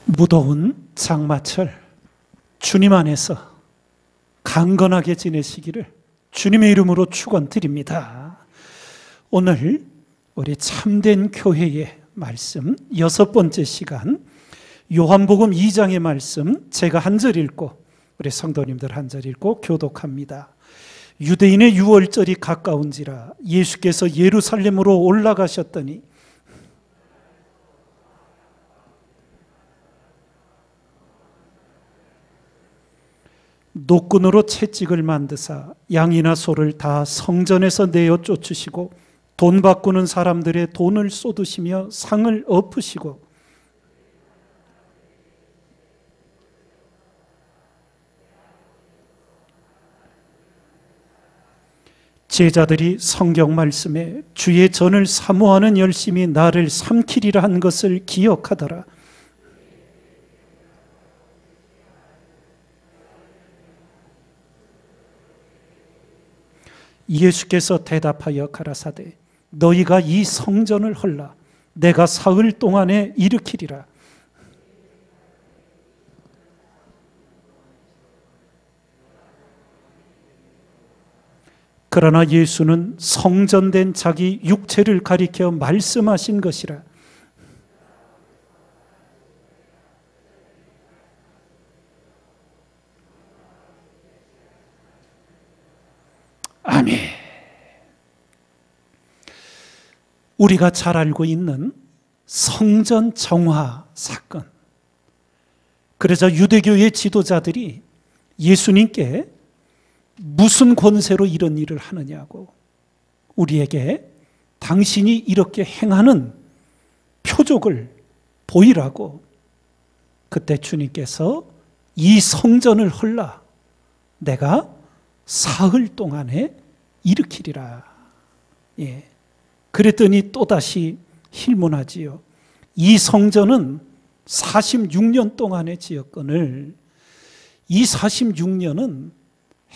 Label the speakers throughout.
Speaker 1: 무더운 장마철 주님 안에서 강건하게 지내시기를 주님의 이름으로 축원드립니다. 오늘 우리 참된 교회의 말씀 6번째 시간, 요한복음 2장의 말씀 제가 한 절 읽고 우리 성도님들 한 절 읽고 교독합니다. 유대인의 유월절이 가까운지라 예수께서 예루살렘으로 올라가셨더니 노끈으로 채찍을 만드사 양이나 소를 다 성전에서 내어 쫓으시고 돈 바꾸는 사람들의 돈을 쏟으시며 상을 엎으시고 제자들이 성경 말씀에 주의 전을 사모하는 열심이 나를 삼키리라 한 것을 기억하더라. 예수께서 대답하여 가라사대 너희가 이 성전을 헐라 내가 사흘 동안에 일으키리라. 그러나 예수는 성전된 자기 육체를 가리켜 말씀하신 것이라. 아멘. 우리가 잘 알고 있는 성전 정화 사건. 그래서 유대교의 지도자들이 예수님께 무슨 권세로 이런 일을 하느냐고, 우리에게 당신이 이렇게 행하는 표적을 보이라고. 그때 주님께서 이 성전을 헐라 내가 사흘 동안에 일으키리라. 예. 그랬더니 또다시 힐문하지요. 이 성전은 46년 동안의 지었거늘 이 46년은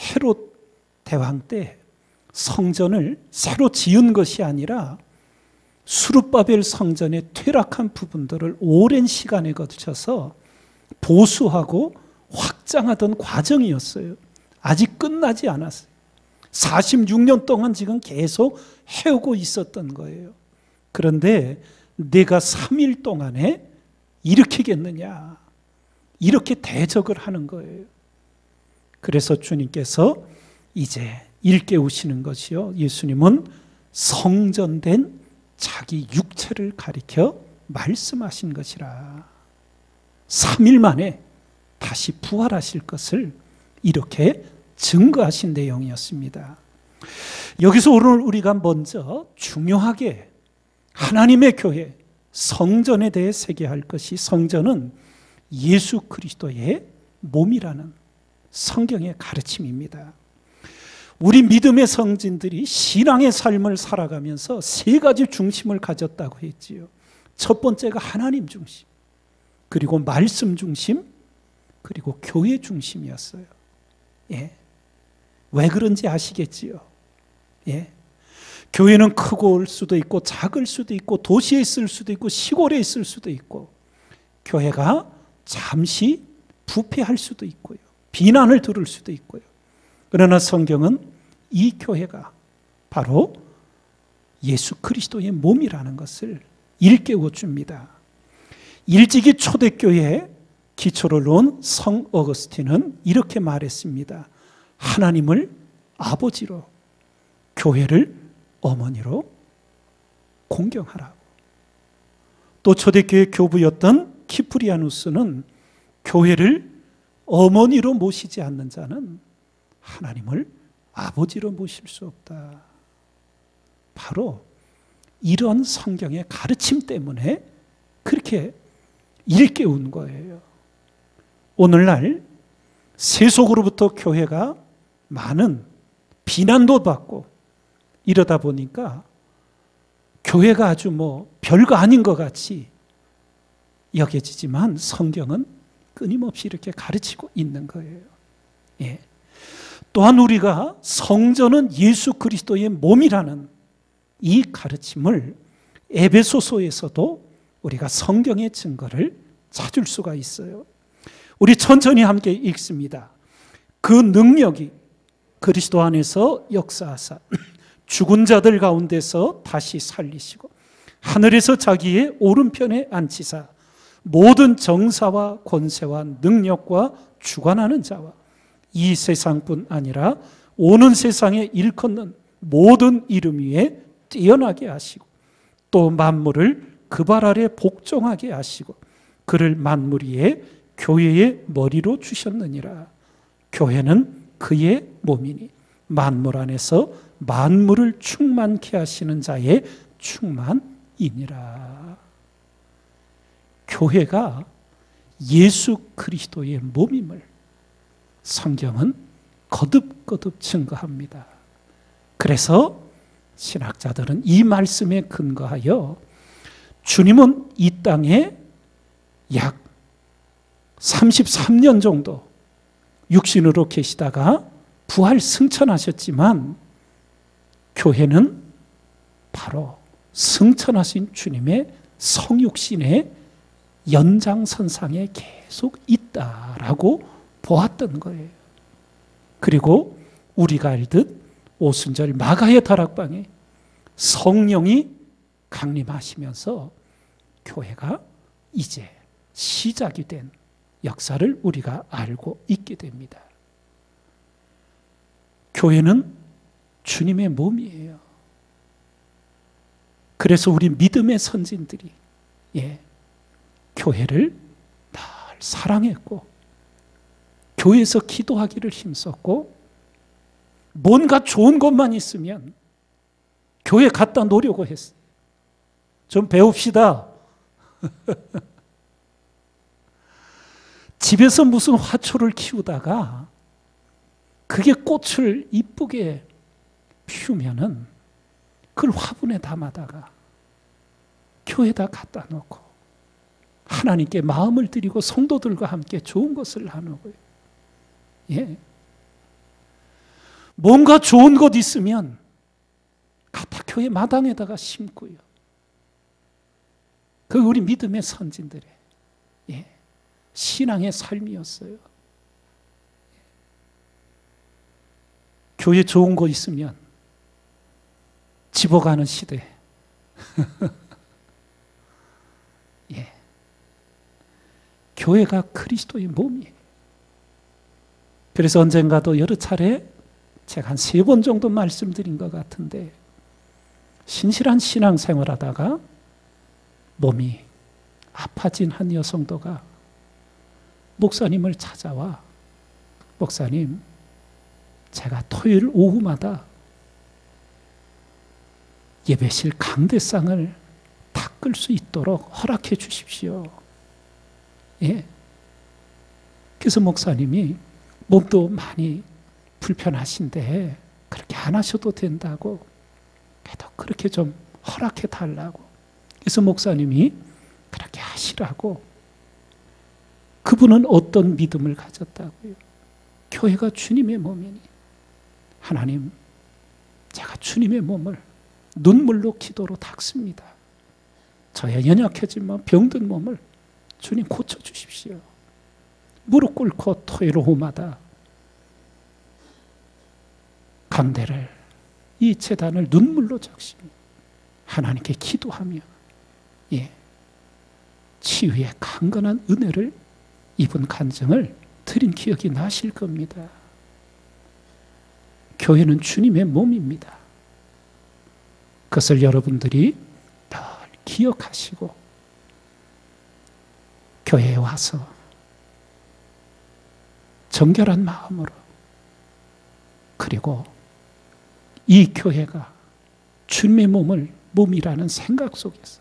Speaker 1: 헤롯 대왕 때 성전을 새로 지은 것이 아니라 수룹바벨 성전의 퇴락한 부분들을 오랜 시간에 거쳐서 보수하고 확장하던 과정이었어요. 아직 끝나지 않았어요. 46년 동안 지금 계속 해오고 있었던 거예요. 그런데 내가 3일 동안에 일으키겠느냐, 이렇게 대적을 하는 거예요. 그래서 주님께서 이제 일깨우시는 것이요, 예수님은 성전된 자기 육체를 가리켜 말씀하신 것이라. 3일 만에 다시 부활하실 것을 이렇게 증거하신 내용이었습니다. 여기서 오늘 우리가 먼저 중요하게 하나님의 교회, 성전에 대해 새겨할 것이, 성전은 예수 그리스도의 몸이라는 성경의 가르침입니다. 우리 믿음의 성진들이 신앙의 삶을 살아가면서 세 가지 중심을 가졌다고 했지요. 첫 번째가 하나님 중심, 그리고 말씀 중심, 그리고 교회 중심이었어요. 예. 왜 그런지 아시겠지요? 예. 교회는 크고 올 수도 있고 작을 수도 있고 도시에 있을 수도 있고 시골에 있을 수도 있고, 교회가 잠시 부패할 수도 있고요, 비난을 들을 수도 있고요. 그러나 성경은 이 교회가 바로 예수 그리스도의 몸이라는 것을 일깨워 줍니다. 일찍이 초대교회에 기초를 놓은 성 어거스틴은 이렇게 말했습니다. 하나님을 아버지로, 교회를 어머니로 공경하라고. 또 초대교회 교부였던 키프리아누스는 교회를 어머니로 모시지 않는 자는 하나님을 아버지로 모실 수 없다. 바로 이런 성경의 가르침 때문에 그렇게 일깨운 거예요. 오늘날 세속으로부터 교회가 많은 비난도 받고 이러다 보니까 교회가 아주 별거 아닌 것 같이 여겨지지만 성경은 끊임없이 이렇게 가르치고 있는 거예요. 예. 또한 우리가 성전은 예수 그리스도의 몸이라는 이 가르침을 에베소서에서도 우리가 성경의 증거를 찾을 수가 있어요. 우리 천천히 함께 읽습니다. 그 능력이 그리스도 안에서 역사하사 죽은 자들 가운데서 다시 살리시고 하늘에서 자기의 오른편에 앉히사 모든 정사와 권세와 능력과 주관하는 자와 이 세상뿐 아니라 오는 세상에 일컫는 모든 이름 위에 뛰어나게 하시고 또 만물을 그 발 아래 복종하게 하시고 그를 만물 위에 교회의 머리로 주셨느니라. 교회는 그의 몸이니 만물 안에서 만물을 충만케 하시는 자의 충만이니라. 교회가 예수 그리스도의 몸임을 성경은 거듭거듭 증거합니다. 그래서 신학자들은 이 말씀에 근거하여 주님은 이 땅에 약 33년 정도 육신으로 계시다가 부활 승천하셨지만 교회는 바로 승천하신 주님의 성육신의 연장선상에 계속 있다라고 보았던 거예요. 그리고 우리가 알듯 오순절 마가의 다락방에 성령이 강림하시면서 교회가 이제 시작이 된 역사를 우리가 알고 있게 됩니다. 교회는 주님의 몸이에요. 그래서 우리 믿음의 선진들이 교회를 늘 사랑했고 교회에서 기도하기를 힘썼고 뭔가 좋은 것만 있으면 교회 갖다 놓으려고 했어요. 좀 배웁시다. 집에서 무슨 화초를 키우다가 그게 꽃을 이쁘게 피우면은 그걸 화분에 담아다가 교회에다 갖다 놓고 하나님께 마음을 드리고 성도들과 함께 좋은 것을 나누고요. 뭔가 좋은 것 있으면 갖다 교회 마당에다가 심고요. 그 우리 믿음의 선진들의 신앙의 삶이었어요. 교회 좋은 거 있으면 집어가는 시대. 교회가 그리스도의 몸이에요. 그래서 언젠가도 여러 차례 제가 한 3번 정도 말씀드린 것 같은데 신실한 신앙생활 하다가 몸이 아파진 한 여성도가 목사님을 찾아와 목사님, 제가 토요일 오후마다 예배실 강대상을 닦을 수 있도록 허락해 주십시오. 그래서 목사님이 몸도 많이 불편하신데 그렇게 안 하셔도 된다고 그래도 그렇게 좀 허락해 달라고. 그래서 목사님이 그렇게 하시라고. 그분은 어떤 믿음을 가졌다고요? 교회가 주님의 몸이니 하나님, 제가 주님의 몸을 눈물로 기도로 닦습니다. 저의 연약해지만 병든 몸을 주님 고쳐주십시오. 무릎 꿇고 토요일 오후마다 강대를, 이 제단을 눈물로 적시며 하나님께 기도하며 치유의 강건한 은혜를 입은 간증을 드린 기억이 나실 겁니다. 교회는 주님의 몸입니다. 그것을 여러분들이 늘 기억하시고 교회에 와서 정결한 마음으로, 그리고 이 교회가 주님의 몸이라는 생각 속에서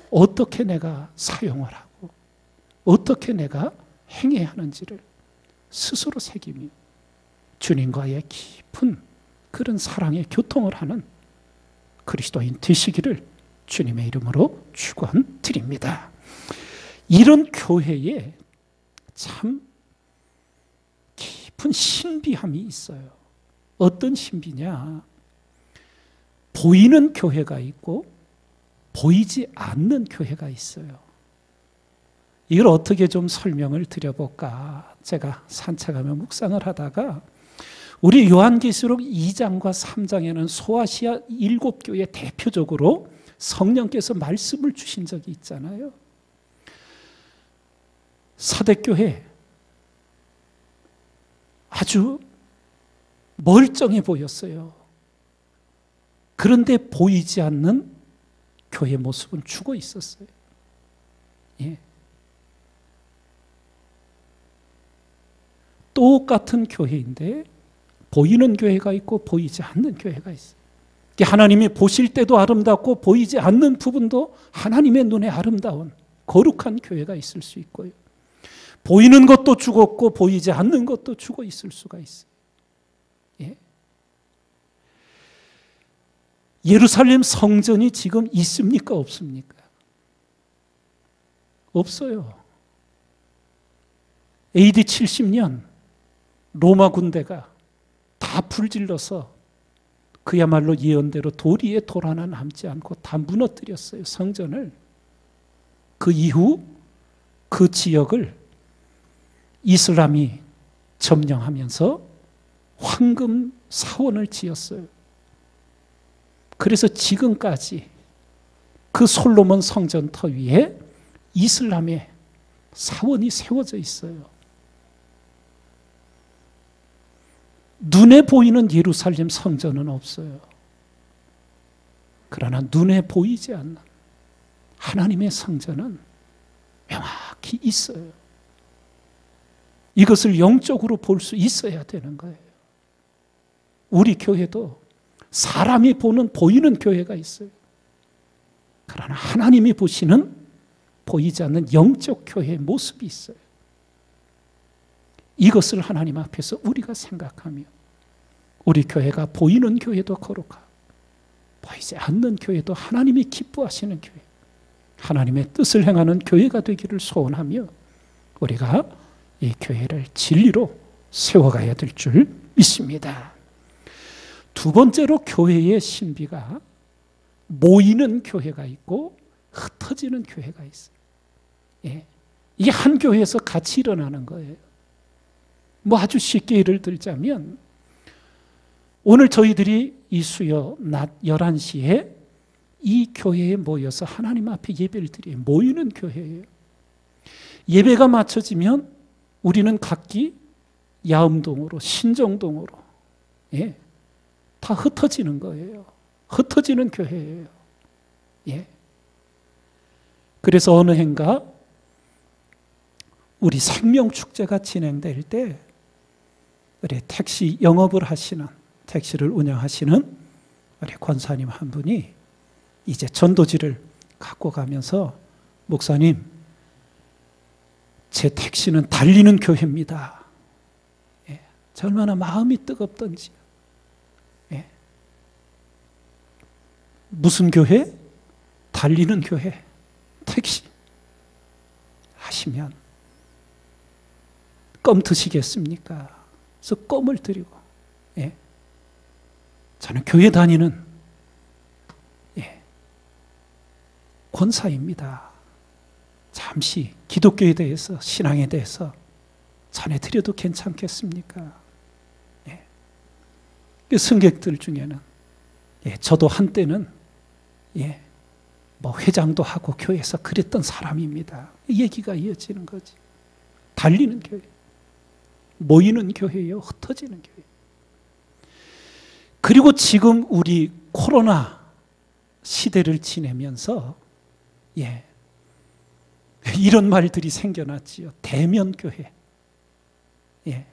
Speaker 1: 어떻게 내가 사용을 하고 어떻게 내가 행해야 하는지를 스스로 새기며 주님과의 깊은 그런 사랑의 교통을 하는 그리스도인 되시기를 주님의 이름으로 축원드립니다. 이런 교회에 참 깊은 신비함이 있어요. 어떤 신비냐? 보이는 교회가 있고 보이지 않는 교회가 있어요. 이걸 어떻게 좀 설명을 드려볼까? 제가 산책하며 묵상을 하다가 우리 요한계시록 2장과 3장에는 소아시아 7교회 대표적으로 성령께서 말씀을 주신 적이 있잖아요. 사대교회 아주 멀쩡해 보였어요. 그런데 보이지 않는 교회 모습은 죽어 있었어요. 예. 똑같은 교회인데 보이는 교회가 있고 보이지 않는 교회가 있어요. 하나님이 보실 때도 아름답고 보이지 않는 부분도 하나님의 눈에 아름다운 거룩한 교회가 있을 수 있고요. 보이는 것도 죽었고 보이지 않는 것도 죽어 있을 수가 있어요. 예. 예루살렘 성전이 지금 있습니까? 없습니까? 없어요. AD 70년 로마 군대가 다 불질러서 그야말로 예언대로 도리에 돌 하나 남지 않고 다 무너뜨렸어요. 성전을. 그 이후 그 지역을 이슬람이 점령하면서 황금 사원을 지었어요. 그래서 지금까지 그 솔로몬 성전터 위에 이슬람의 사원이 세워져 있어요. 눈에 보이는 예루살렘 성전은 없어요. 그러나 눈에 보이지 않는 하나님의 성전은 명확히 있어요. 이것을 영적으로 볼 수 있어야 되는 거예요. 우리 교회도 사람이 보는 보이는 교회가 있어요. 그러나 하나님이 보시는 보이지 않는 영적 교회의 모습이 있어요. 이것을 하나님 앞에서 우리가 생각하며 우리 교회가 보이는 교회도 거룩하고 보이지 않는 교회도 하나님이 기뻐하시는 교회, 하나님의 뜻을 행하는 교회가 되기를 소원하며 우리가 이 교회를 진리로 세워가야 될 줄 믿습니다. 두 번째로 교회의 신비가 모이는 교회가 있고 흩어지는 교회가 있어요. 예. 이게 한 교회에서 같이 일어나는 거예요. 뭐 아주 쉽게 예를 들자면 오늘 저희들이 이 수요 낮 11시에 이 교회에 모여서 하나님 앞에 예배를 드려요. 모이는 교회예요. 예배가 마쳐지면 우리는 각기 야음동으로 신정동으로 예, 다 흩어지는 거예요. 흩어지는 교회예요. 예. 그래서 어느 해인가 우리 생명축제가 진행될 때 우리 택시 영업을 하시는 택시를 운영하시는 우리 권사님 한 분이 이제 전도지를 갖고 가면서 목사님 제 택시는 달리는 교회입니다. 예. 얼마나 마음이 뜨겁던지. 예. 무슨 교회? 달리는 교회. 택시. 하시면 껌 드시겠습니까? 그래서 껌을 드리고 예. 저는 교회 다니는 예. 권사입니다. 잠시 기독교에 대해서 신앙에 대해서 전해드려도 괜찮겠습니까? 예. 승객들 중에는 예. 저도 한때는 예. 뭐 회장도 하고 교회에서 그랬던 사람입니다. 얘기가 이어지는 거지. 달리는 교회. 모이는 교회예요. 흩어지는 교회. 그리고 지금 우리 코로나 시대를 지내면서 예, 이런 말들이 생겨났지요. 대면 교회, 예,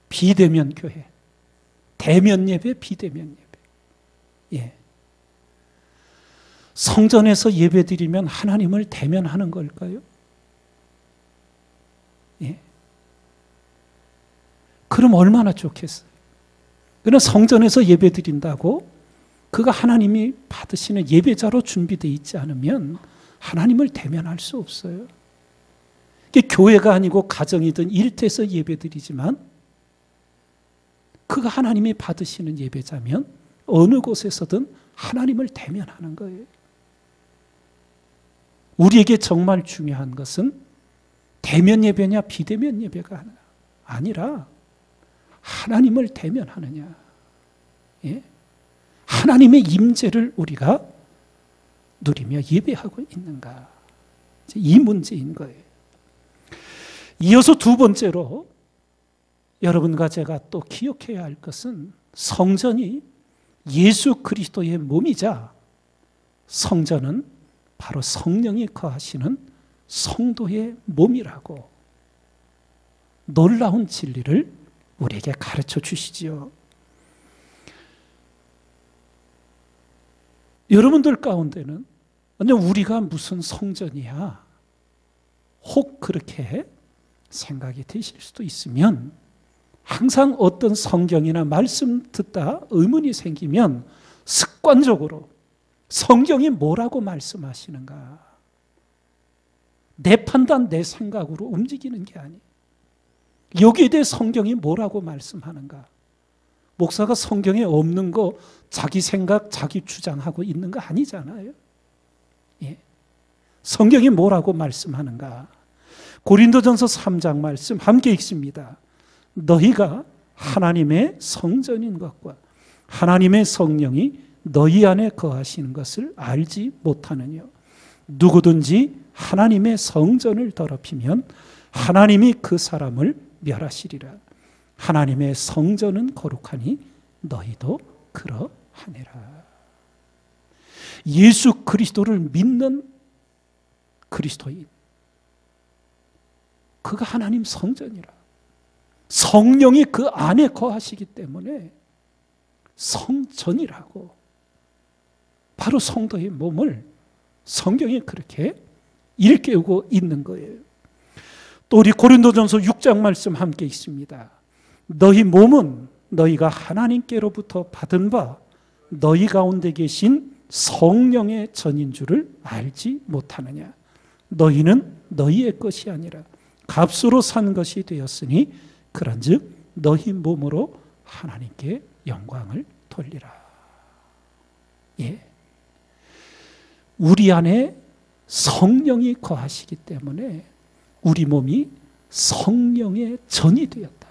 Speaker 1: 비대면 교회, 대면 예배, 비대면 예배. 예. 성전에서 예배드리면 하나님을 대면하는 걸까요? 예. 그럼 얼마나 좋겠어요. 그러나 성전에서 예배드린다고 그가 하나님이 받으시는 예배자로 준비되어 있지 않으면 하나님을 대면할 수 없어요. 이게 교회가 아니고 가정이든 일터에서 예배드리지만 그가 하나님이 받으시는 예배자면 어느 곳에서든 하나님을 대면하는 거예요. 우리에게 정말 중요한 것은 대면 예배냐 비대면 예배가 아니라 하나님을 대면하느냐, 예? 하나님의 임재를 우리가 누리며 예배하고 있는가, 이 문제인 거예요. 이어서 두 번째로 여러분과 제가 또 기억해야 할 것은 성전이 예수 그리스도의 몸이자 성전은 바로 성령이 거하시는 성도의 몸이라고 놀라운 진리를 우리에게 가르쳐 주시지요. 여러분들 가운데는 우리가 무슨 성전이야? 혹 그렇게 생각이 드실 수도 있으면 항상 어떤 성경이나 말씀 듣다 의문이 생기면 습관적으로 성경이 뭐라고 말씀하시는가? 내 판단, 내 생각으로 움직이는 게 아니에요. 여기에 대해 성경이 뭐라고 말씀하는가? 목사가 성경에 없는 거 자기 생각, 자기 주장하고 있는 거 아니잖아요. 예. 성경이 뭐라고 말씀하는가? 고린도전서 3장 말씀 함께 읽습니다. 너희가 하나님의 성전인 것과 하나님의 성령이 너희 안에 거하시는 것을 알지 못하느냐? 누구든지 하나님의 성전을 더럽히면 하나님이 그 사람을 멸하시리라. 하나님의 성전은 거룩하니 너희도 그러하니라. 예수 그리스도를 믿는 그리스도인, 그가 하나님 성전이라. 성령이 그 안에 거하시기 때문에 성전이라고, 바로 성도의 몸을 성경이 그렇게 일깨우고 있는 거예요. 또 우리 고린도전서 6장 말씀 함께 있습니다. 너희 몸은 너희가 하나님께로부터 받은 바 너희 가운데 계신 성령의 전인 줄을 알지 못하느냐? 너희는 너희의 것이 아니라 값으로 산 것이 되었으니 그런즉 너희 몸으로 하나님께 영광을 돌리라. 예. 우리 안에 성령이 거하시기 때문에 우리 몸이 성령의 전이 되었다.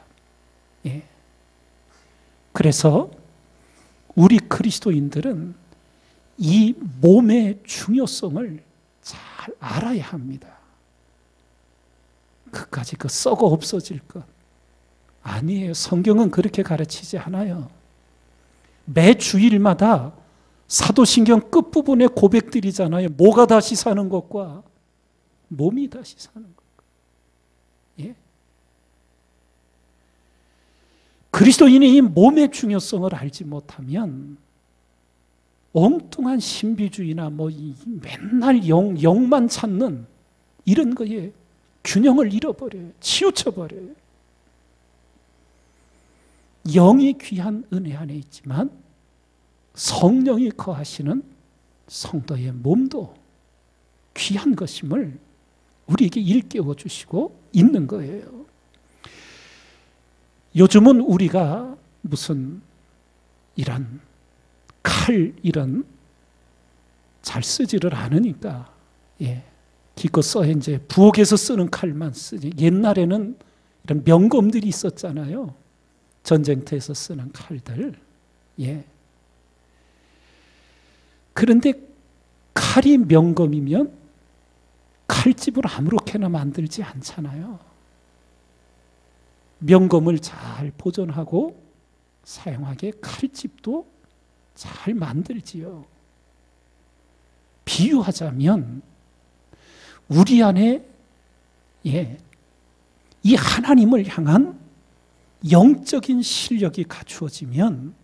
Speaker 1: 예. 그래서 우리 그리스도인들은 이 몸의 중요성을 잘 알아야 합니다. 그까지 썩어 없어질 것 아니에요. 성경은 그렇게 가르치지 않아요. 매 주일마다 사도신경 끝부분에 고백들이잖아요. 뭐가 다시 사는 것과 몸이 다시 사는 것. 예? 그리스도인이 이 몸의 중요성을 알지 못하면 엉뚱한 신비주의나 맨날 영만 찾는 이런 거에 균형을 잃어버려요. 치우쳐버려요. 영이 귀한 은혜 안에 있지만 성령이 거하시는 성도의 몸도 귀한 것임을 우리에게 일깨워 주시고 있는 거예요. 요즘은 우리가 무슨 이런 칼 이런 잘 쓰지를 않으니까 기껏 써 이제 부엌에서 쓰는 칼만 쓰지. 옛날에는 이런 명검들이 있었잖아요. 전쟁터에서 쓰는 칼들. 그런데 칼이 명검이면 칼집을 아무렇게나 만들지 않잖아요. 명검을 잘 보존하고 사용하게 칼집도 잘 만들지요. 비유하자면 우리 안에 이 하나님을 향한 영적인 실력이 갖추어지면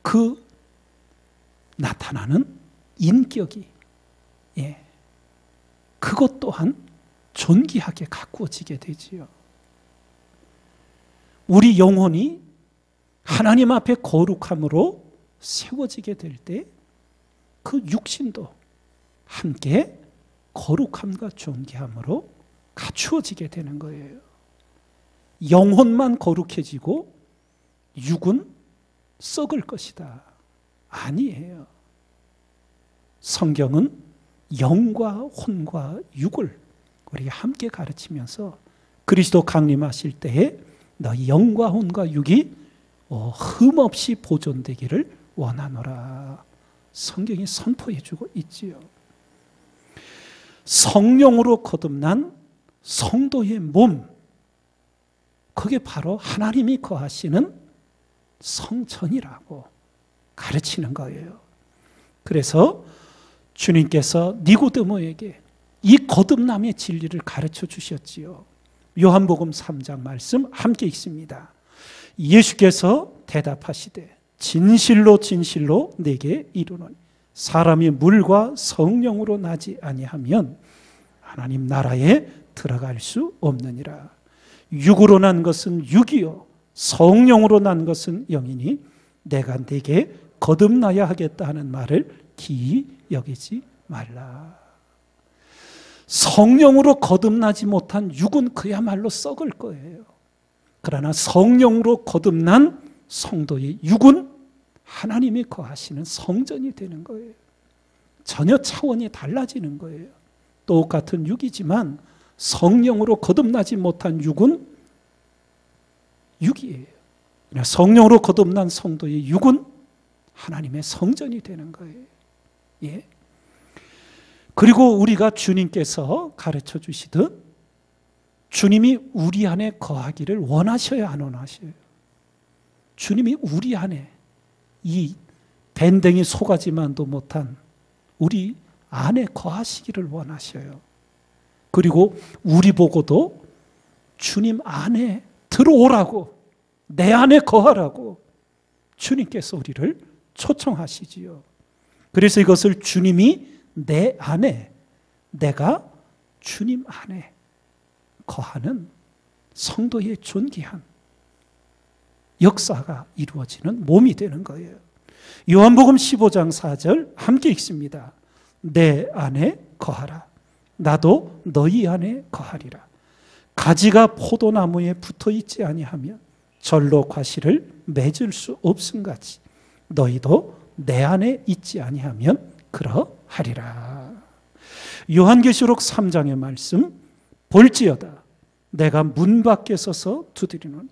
Speaker 1: 그 나타나는 인격이 그것 또한 존귀하게 가꾸어지게 되지요. 우리 영혼이 하나님 앞에 거룩함으로 세워지게 될 때 그 육신도 함께 거룩함과 존귀함으로 갖추어지게 되는 거예요. 영혼만 거룩해지고 육은 썩을 것이다. 아니에요. 성경은 영과 혼과 육을 우리가 함께 가르치면서 그리스도 강림하실 때에 너희 영과 혼과 육이 흠없이 보존되기를 원하노라. 성경이 선포해주고 있지요. 성령으로 거듭난 성도의 몸, 그게 바로 하나님이 거하시는 성전이라고 가르치는 거예요. 그래서 주님께서 니고데모에게 이 거듭남의 진리를 가르쳐 주셨지요. 요한복음 3장 말씀 함께 읽습니다. 예수께서 대답하시되 진실로 진실로 내게 이르노니 사람이 물과 성령으로 나지 아니하면 하나님 나라에 들어갈 수 없느니라. 육으로 난 것은 육이요 성령으로 난 것은 영이니 내가 네게 거듭나야 하겠다 하는 말을 기이 여기지 말라. 성령으로 거듭나지 못한 육은 그야말로 썩을 거예요. 그러나 성령으로 거듭난 성도의 육은 하나님이 거하시는 성전이 되는 거예요. 전혀 차원이 달라지는 거예요. 똑같은 육이지만 성령으로 거듭나지 못한 육은 육이에요. 성령으로 거듭난 성도의 육은 하나님의 성전이 되는 거예요. 예. 그리고 우리가 주님께서 가르쳐 주시듯 주님이 우리 안에 거하기를 원하셔야 안 원하셔요? 주님이 우리 안에 이 밴댕이 소가지만도 못한 우리 안에 거하시기를 원하셔요. 그리고 우리 보고도 주님 안에 들어오라고, 내 안에 거하라고 주님께서 우리를 초청하시지요. 그래서 이것을 주님이 내 안에, 내가 주님 안에 거하는 성도의 존귀한 역사가 이루어지는 몸이 되는 거예요. 요한복음 15장 4절 함께 읽습니다. 내 안에 거하라. 나도 너희 안에 거하리라. 가지가 포도나무에 붙어 있지 아니하면 절로 과실을 맺을 수 없음같이 너희도 내 안에 있지 아니하면 그러하리라. 요한계시록 3장의 말씀 볼지어다 내가 문 밖에 서서 두드리노니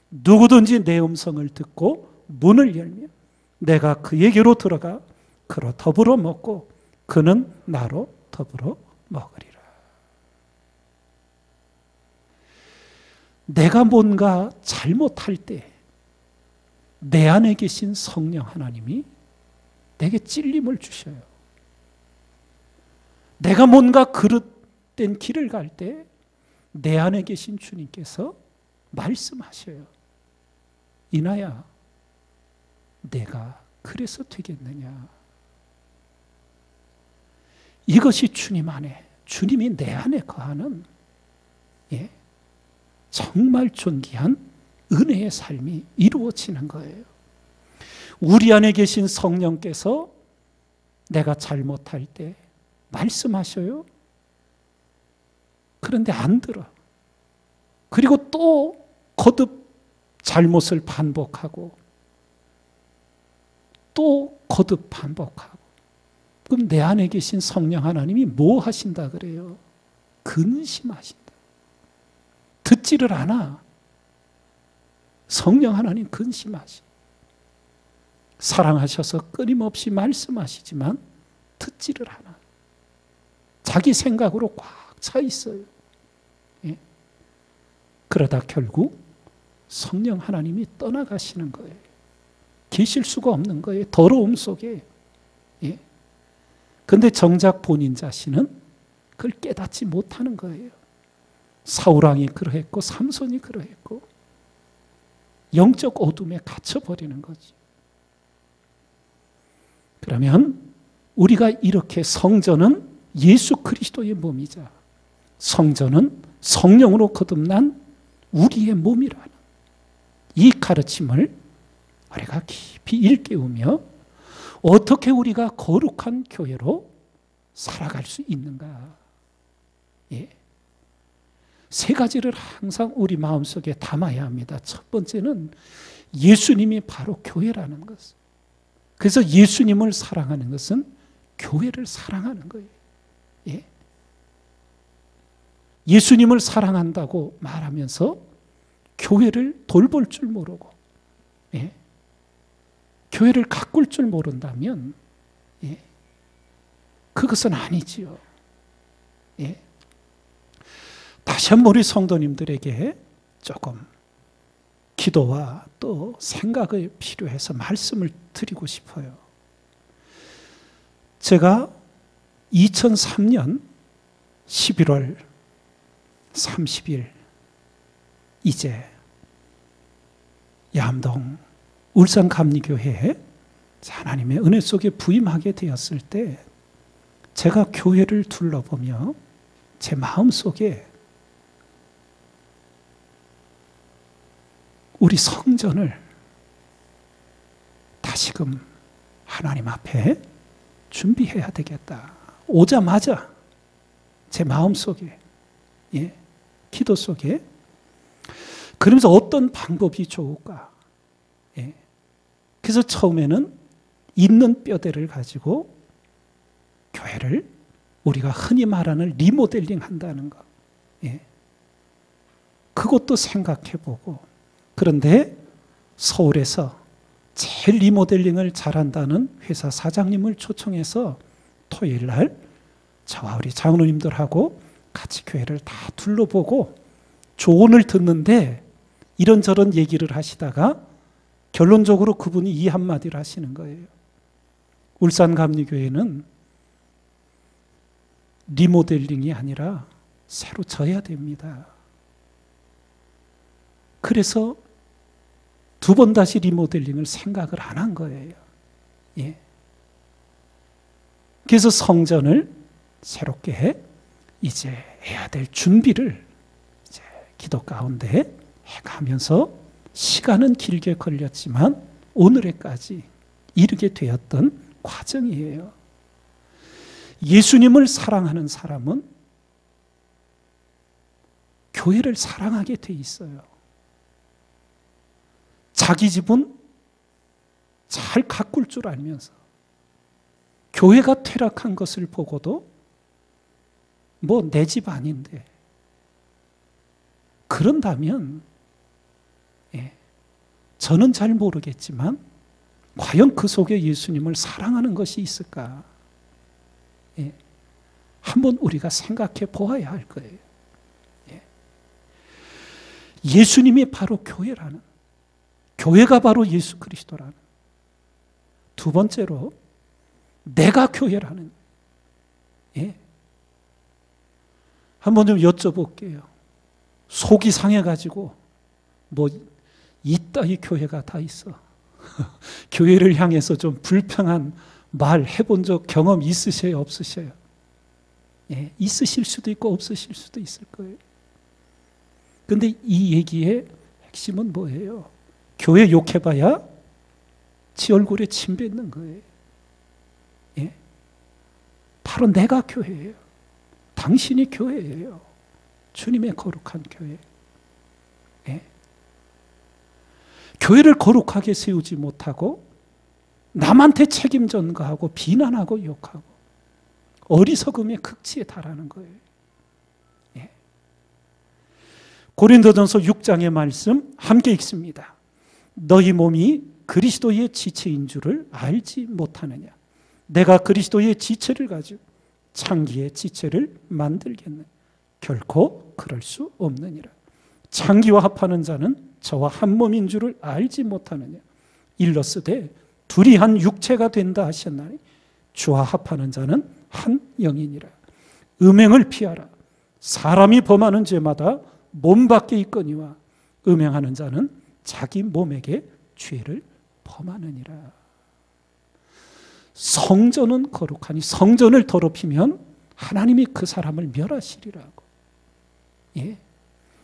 Speaker 1: 누구든지 내 음성을 듣고 문을 열면 내가 그에게로 들어가 그로 더불어 먹고 그는 나로 더불어 먹으리라. 내가 뭔가 잘못할 때 내 안에 계신 성령 하나님이 내게 찔림을 주셔요. 내가 뭔가 그릇된 길을 갈 때 내 안에 계신 주님께서 말씀하셔요. 이나야, 내가 그래서 되겠느냐. 이것이 주님 안에, 주님이 내 안에 거하는 정말 존귀한 은혜의 삶이 이루어지는 거예요. 우리 안에 계신 성령께서 내가 잘못할 때 말씀하셔요. 그런데 안 들어. 그리고 또 거듭 잘못을 반복하고 또 거듭 반복하고. 그럼 내 안에 계신 성령 하나님이 뭐 하신다 그래요? 근심하신다. 듣지를 않아. 성령 하나님 근심하시. 사랑하셔서 끊임없이 말씀하시지만 듣지를 않아. 자기 생각으로 꽉 차 있어요. 예? 그러다 결국 성령 하나님이 떠나가시는 거예요. 계실 수가 없는 거예요. 더러움 속에. 예? 근데 정작 본인 자신은 그걸 깨닫지 못하는 거예요. 사울왕이 그러했고 삼손이 그러했고 영적 어둠에 갇혀버리는 거지. 그러면 우리가 이렇게 성전은 예수 그리스도의 몸이자 성전은 성령으로 거듭난 우리의 몸이라는 이 가르침을 우리가 깊이 일깨우며 어떻게 우리가 거룩한 교회로 살아갈 수 있는가. 예. 세 가지를 항상 우리 마음속에 담아야 합니다. 첫 번째는 예수님이 바로 교회라는 것. 그래서 예수님을 사랑하는 것은 교회를 사랑하는 거예요. 예수님을 사랑한다고 말하면서 교회를 돌볼 줄 모르고, 예, 교회를 가꿀 줄 모른다면, 예, 그것은 아니지요. 예. 다시 한번 우리 성도님들에게 조금 기도와 또 생각이 필요해서 말씀을 드리고 싶어요. 제가 2003년 11월 30일 이제 야암동 울산감리교회에 하나님의 은혜 속에 부임하게 되었을 때 제가 교회를 둘러보며 제 마음속에 우리 성전을 다시금 하나님 앞에 준비해야 되겠다. 오자마자 제 마음속에, 예, 기도 속에 그러면서 어떤 방법이 좋을까? 예. 그래서 처음에는 있는 뼈대를 가지고 교회를 우리가 흔히 말하는 리모델링 한다는 것, 예, 그것도 생각해보고, 그런데 서울에서 제일 리모델링을 잘한다는 회사 사장님을 초청해서 토요일 날 저와 우리 장로님들하고 같이 교회를 다 둘러보고 조언을 듣는데 이런저런 얘기를 하시다가 결론적으로 그분이 이 한마디를 하시는 거예요. 울산감리교회는 리모델링이 아니라 새로 져야 됩니다. 그래서 두 번 다시 리모델링을 생각을 안 한 거예요. 예. 그래서 성전을 새롭게 이제 해야 될 준비를 이제 기도 가운데 해가면서 시간은 길게 걸렸지만 오늘에까지 이르게 되었던 과정이에요. 예수님을 사랑하는 사람은 교회를 사랑하게 돼 있어요. 자기 집은 잘 가꿀 줄 알면서 교회가 퇴락한 것을 보고도 뭐 내 집 아닌데 그런다면, 예, 저는 잘 모르겠지만 과연 그 속에 예수님을 사랑하는 것이 있을까? 예, 한번 우리가 생각해 보아야 할 거예요. 예. 예수님이 바로 교회라는, 교회가 바로 예수 그리스도라는, 두 번째로 내가 교회라는, 예. 한번 좀 여쭤볼게요. 속이 상해가지고 뭐 이따위 교회가 다 있어. 교회를 향해서 좀 불평한 말 해본 적 경험 있으세요? 없으세요? 예, 있으실 수도 있고 없으실 수도 있을 거예요. 근데 이 얘기의 핵심은 뭐예요? 교회 욕해봐야 지 얼굴에 침 뱉는 거예요. 예? 바로 내가 교회예요. 당신이 교회예요. 주님의 거룩한 교회. 예? 교회를 거룩하게 세우지 못하고 남한테 책임 전가하고 비난하고 욕하고 어리석음의 극치에 달하는 거예요. 예. 고린도전서 6장의 말씀 함께 읽습니다. 너희 몸이 그리스도의 지체인 줄을 알지 못하느냐? 내가 그리스도의 지체를 가지고 창기의 지체를 만들겠느냐? 결코 그럴 수 없느니라. 창기와 합하는 자는 저와 한 몸인 줄을 알지 못하느냐? 일러스되 둘이 한 육체가 된다 하셨나니 주와 합하는 자는 한 영이니라. 음행을 피하라. 사람이 범하는 죄마다 몸 밖에 있거니와 음행하는 자는 자기 몸에게 죄를 범하느니라. 성전은 거룩하니 성전을 더럽히면 하나님이 그 사람을 멸하시리라고. 예.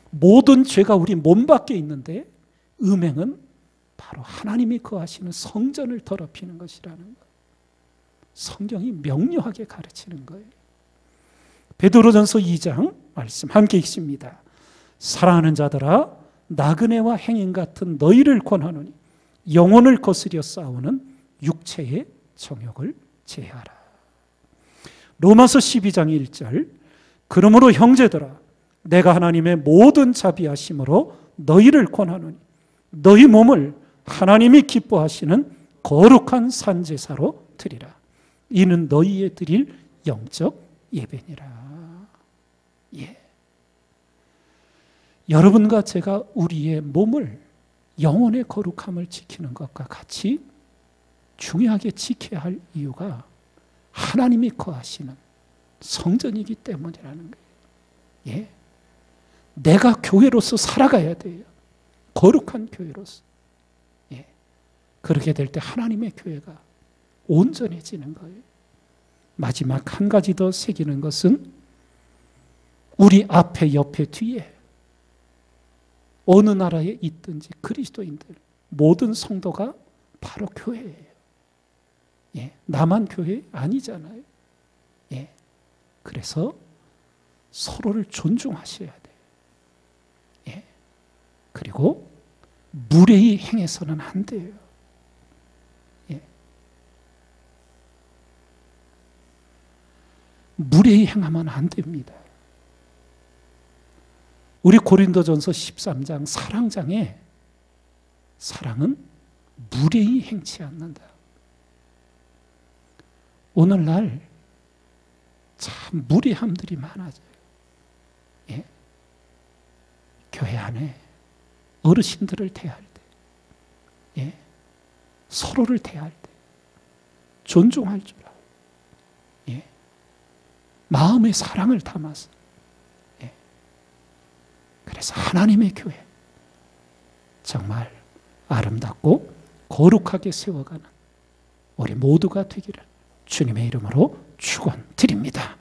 Speaker 1: 모든 죄가 우리 몸 밖에 있는데 음행은 바로 하나님이 거하시는 성전을 더럽히는 것이라는 것. 성경이 명료하게 가르치는 거예요. 베드로전서 2장 말씀 함께 읽습니다. 사랑하는 자들아, 나그네와 행인 같은 너희를 권하노니 영혼을 거스려 싸우는 육체의 정욕을 제하라. 로마서 12장 1절 그러므로 형제들아 내가 하나님의 모든 자비하심으로 너희를 권하노니 너희 몸을 하나님이 기뻐하시는 거룩한 산제사로 드리라. 이는 너희의 드릴 영적 예배니라. 예. 여러분과 제가 우리의 몸을 영혼의 거룩함을 지키는 것과 같이 중요하게 지켜야 할 이유가 하나님이 거하시는 성전이기 때문이라는 거예요. 예. 내가 교회로서 살아가야 돼요. 거룩한 교회로서. 예. 그렇게 될 때 하나님의 교회가 온전해지는 거예요. 마지막 한 가지 더 새기는 것은 우리 앞에, 옆에, 뒤에 어느 나라에 있든지 그리스도인들 모든 성도가 바로 교회예요. 예. 나만 교회 아니잖아요. 예. 그래서 서로를 존중하셔야 돼요. 예. 그리고 무례히 행해서는 안 돼요. 예. 무례히 행하면 안 됩니다. 우리 고린도전서 13장 사랑장에 사랑은 무례히 행치 않는다. 오늘날 참 무례함들이 많아져요. 예? 교회 안에 어르신들을 대할 때, 예? 서로를 대할 때 존중할 줄 알아요. 예? 마음의 사랑을 담아서. 예? 그래서 하나님의 교회 정말 아름답고 거룩하게 세워가는 우리 모두가 되기를 주님의 이름으로 축원드립니다.